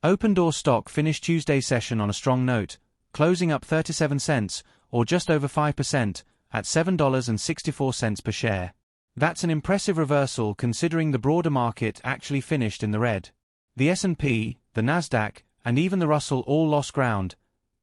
Opendoor stock finished Tuesday's session on a strong note, closing up 37 cents, or just over 5%, at $7.64 per share. That's an impressive reversal considering the broader market actually finished in the red. The S&P, the Nasdaq, and even the Russell all lost ground,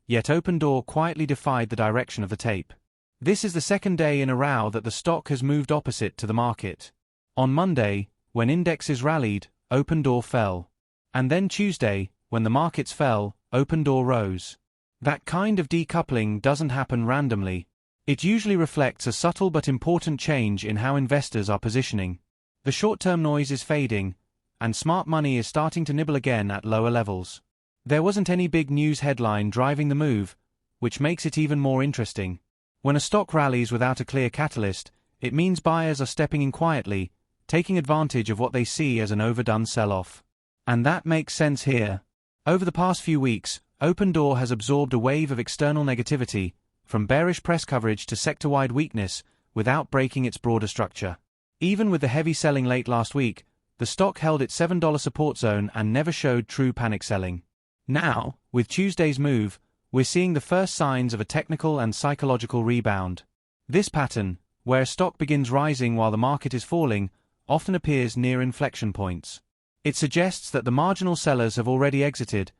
yet Opendoor quietly defied the direction of the tape. This is the second day in a row that the stock has moved opposite to the market. On Monday, when indexes rallied, Opendoor fell. And then Tuesday, when the markets fell, Opendoor rose. That kind of decoupling doesn't happen randomly. It usually reflects a subtle but important change in how investors are positioning. The short-term noise is fading, and smart money is starting to nibble again at lower levels. There wasn't any big news headline driving the move, which makes it even more interesting. When a stock rallies without a clear catalyst, it means buyers are stepping in quietly, taking advantage of what they see as an overdone sell-off. And that makes sense here. Over the past few weeks, Opendoor has absorbed a wave of external negativity, from bearish press coverage to sector-wide weakness, without breaking its broader structure. Even with the heavy selling late last week, the stock held its $7 support zone and never showed true panic selling. Now, with Tuesday's move, we're seeing the first signs of a technical and psychological rebound. This pattern, where stock begins rising while the market is falling, often appears near inflection points. It suggests that the marginal sellers have already exited,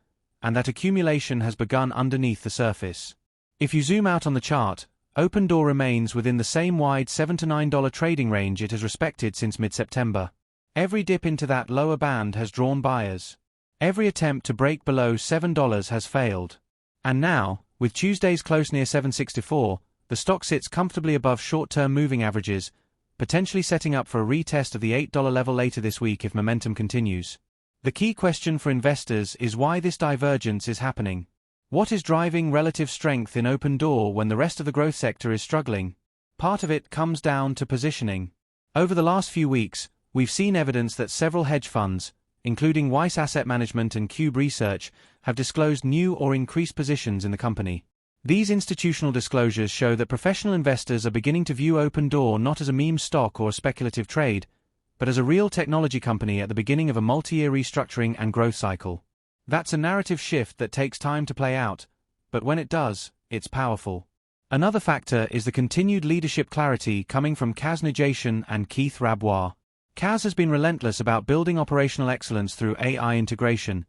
and that accumulation has begun underneath the surface. If you zoom out on the chart, Opendoor remains within the same wide $7 to $9 trading range it has respected since mid-September. Every dip into that lower band has drawn buyers. Every attempt to break below $7 has failed. And now, with Tuesday's close near $7.64, the stock sits comfortably above short-term moving averages, potentially setting up for a retest of the $8 level later this week if momentum continues. The key question for investors is why this divergence is happening. What is driving relative strength in Opendoor when the rest of the growth sector is struggling? Part of it comes down to positioning. Over the last few weeks, we've seen evidence that several hedge funds, including Weiss Asset Management and Qube Research, have disclosed new or increased positions in the company. These institutional disclosures show that professional investors are beginning to view Opendoor not as a meme stock or a speculative trade, but as a real technology company at the beginning of a multi-year restructuring and growth cycle. That's a narrative shift that takes time to play out, but when it does, it's powerful. Another factor is the continued leadership clarity coming from Nejatian and Rabois. Kaz has been relentless about building operational excellence through AI integration,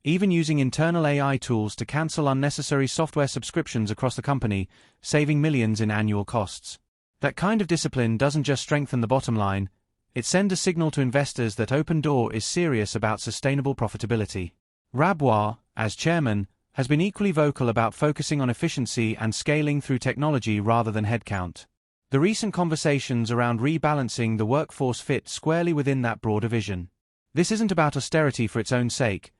even using internal AI tools to cancel unnecessary software subscriptions across the company, saving millions in annual costs. That kind of discipline doesn't just strengthen the bottom line, it sends a signal to investors that Opendoor is serious about sustainable profitability. Rabois, as chairman, has been equally vocal about focusing on efficiency and scaling through technology rather than headcount. The recent conversations around rebalancing the workforce fit squarely within that broader vision. This isn't about austerity for its own sake.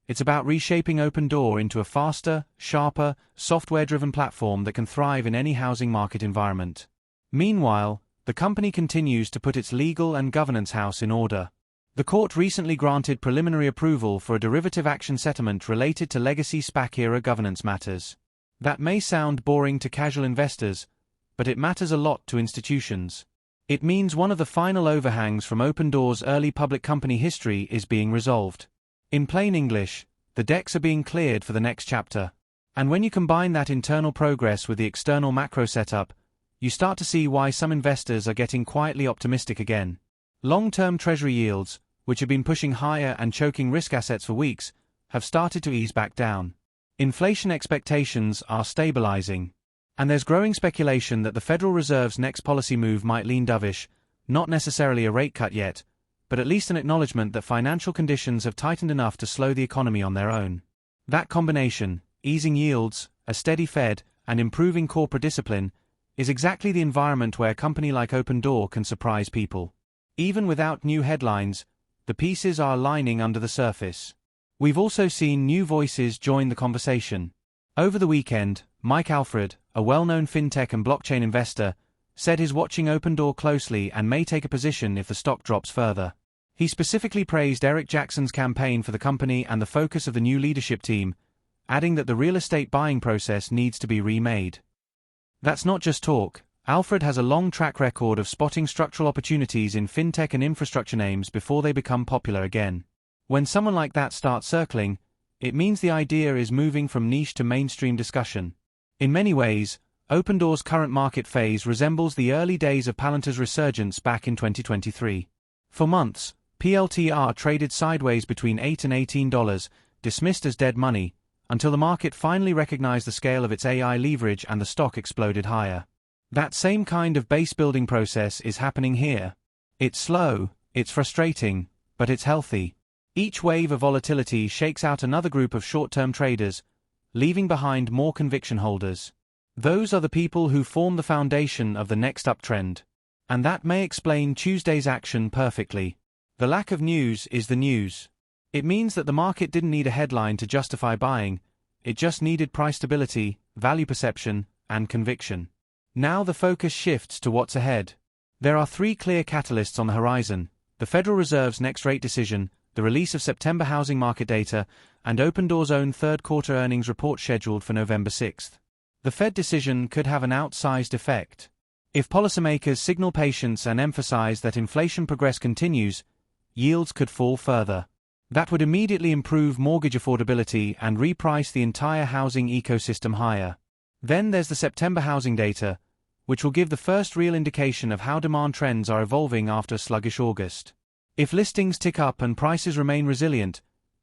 It's about reshaping Opendoor into a faster, sharper, software-driven platform that can thrive in any housing market environment. Meanwhile, the company continues to put its legal and governance house in order. The court recently granted preliminary approval for a derivative action settlement related to legacy SPAC-era governance matters. That may sound boring to casual investors, but it matters a lot to institutions. It means one of the final overhangs from Opendoor's early public company history is being resolved. In plain English, the decks are being cleared for the next chapter. And when you combine that internal progress with the external macro setup, you start to see why some investors are getting quietly optimistic again. Long-term treasury yields, which have been pushing higher and choking risk assets for weeks, have started to ease back down. Inflation expectations are stabilizing. And there's growing speculation that the Federal Reserve's next policy move might lean dovish, not necessarily a rate cut yet, but at least an acknowledgement that financial conditions have tightened enough to slow the economy on their own. That combination, easing yields, a steady Fed, and improving corporate discipline, is exactly the environment where a company like Opendoor can surprise people. Even without new headlines, the pieces are aligning under the surface. We've also seen new voices join the conversation. Over the weekend, Mike Alfred, a well-known fintech and blockchain investor, said he's watching Opendoor closely and may take a position if the stock drops further. He specifically praised Eric Jackson's campaign for the company and the focus of the new leadership team, adding that the real estate buying process needs to be remade. That's not just talk. Alfred has a long track record of spotting structural opportunities in fintech and infrastructure names before they become popular again. When someone like that starts circling, it means the idea is moving from niche to mainstream discussion. In many ways, Opendoor's current market phase resembles the early days of Palantir's resurgence back in 2023. For months, PLTR traded sideways between $8 and $18, dismissed as dead money, until the market finally recognized the scale of its AI leverage and the stock exploded higher. That same kind of base-building process is happening here. It's slow, it's frustrating, but it's healthy. Each wave of volatility shakes out another group of short-term traders, leaving behind more conviction holders. Those are the people who form the foundation of the next uptrend. And that may explain Tuesday's action perfectly. The lack of news is the news. It means that the market didn't need a headline to justify buying, it just needed price stability, value perception, and conviction. Now the focus shifts to what's ahead. There are three clear catalysts on the horizon: the Federal Reserve's next rate decision, the release of September housing market data, and Opendoor's own third-quarter earnings report scheduled for November 6th. The Fed decision could have an outsized effect. If policymakers signal patience and emphasize that inflation progress continues, yields could fall further. That would immediately improve mortgage affordability and reprice the entire housing ecosystem higher. Then there's the September housing data, which will give the first real indication of how demand trends are evolving after a sluggish August. If listings tick up and prices remain resilient,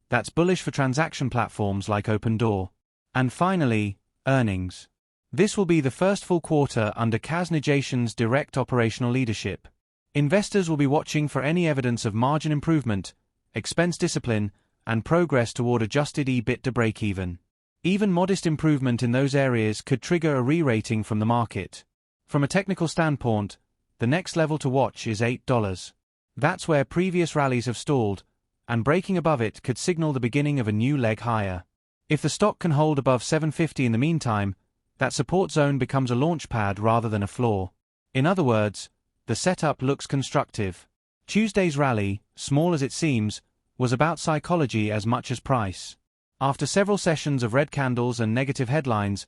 that's bullish for transaction platforms like Opendoor. And finally, earnings. This will be the first full quarter under Nejatian's direct operational leadership. Investors will be watching for any evidence of margin improvement, expense discipline, and progress toward adjusted EBITDA break-even. Even modest improvement in those areas could trigger a re-rating from the market. From a technical standpoint, the next level to watch is $8. That's where previous rallies have stalled, and breaking above it could signal the beginning of a new leg higher. If the stock can hold above $7.50 in the meantime, that support zone becomes a launch pad rather than a floor. In other words, the setup looks constructive. Tuesday's rally, small as it seems, was about psychology as much as price. After several sessions of red candles and negative headlines,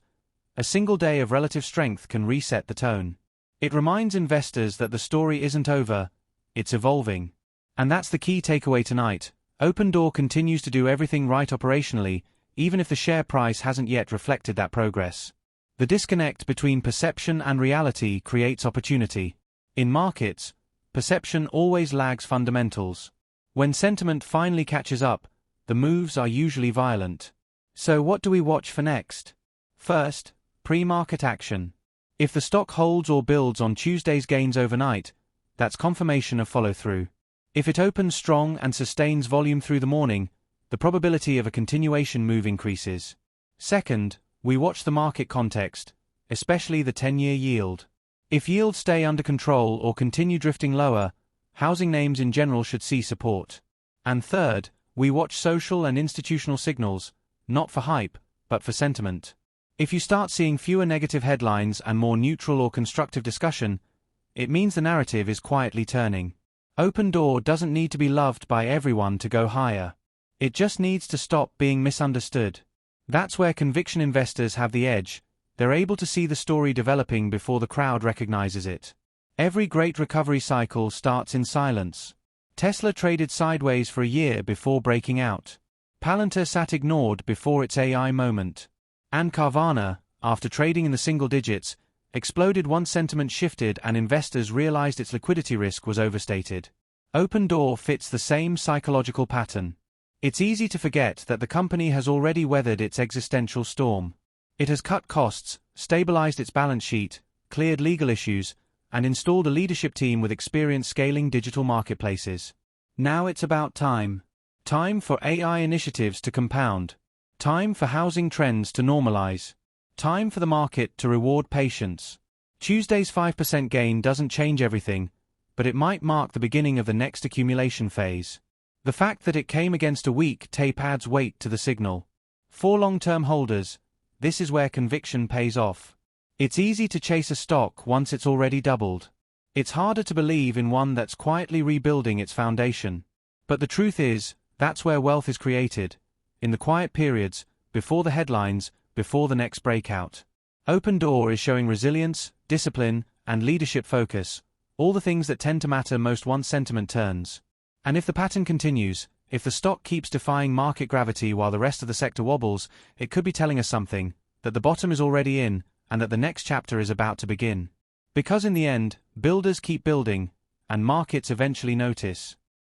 a single day of relative strength can reset the tone. It reminds investors that the story isn't over, it's evolving. And that's the key takeaway tonight. Opendoor continues to do everything right operationally, even if the share price hasn't yet reflected that progress. The disconnect between perception and reality creates opportunity. In markets, perception always lags fundamentals. When sentiment finally catches up, the moves are usually violent. So what do we watch for next? First, pre-market action. If the stock holds or builds on Tuesday's gains overnight, that's confirmation of follow-through. If it opens strong and sustains volume through the morning, the probability of a continuation move increases. Second, we watch the market context, especially the 10-year yield. If yields stay under control or continue drifting lower, housing names in general should see support. And third, we watch social and institutional signals, not for hype, but for sentiment. If you start seeing fewer negative headlines and more neutral or constructive discussion, it means the narrative is quietly turning. Opendoor doesn't need to be loved by everyone to go higher. It just needs to stop being misunderstood. That's where conviction investors have the edge. They're able to see the story developing before the crowd recognizes it. Every great recovery cycle starts in silence. Tesla traded sideways for a year before breaking out. Palantir sat ignored before its AI moment. And Carvana, after trading in the single digits, exploded once sentiment shifted and investors realized its liquidity risk was overstated. Opendoor fits the same psychological pattern. It's easy to forget that the company has already weathered its existential storm. It has cut costs, stabilized its balance sheet, cleared legal issues, and installed a leadership team with experience scaling digital marketplaces. Now it's about time. Time for AI initiatives to compound. Time for housing trends to normalize. Time for the market to reward patience. Tuesday's 5% gain doesn't change everything, but it might mark the beginning of the next accumulation phase. The fact that it came against a weak tape adds weight to the signal. For long-term holders, this is where conviction pays off. It's easy to chase a stock once it's already doubled. It's harder to believe in one that's quietly rebuilding its foundation. But the truth is, that's where wealth is created. In the quiet periods, before the headlines, before the next breakout. Opendoor is showing resilience, discipline, and leadership focus, all the things that tend to matter most once sentiment turns. And if the pattern continues, If the stock keeps defying market gravity while the rest of the sector wobbles, it could be telling us something, that the bottom is already in, and that the next chapter is about to begin. Because in the end, builders keep building, and markets eventually notice.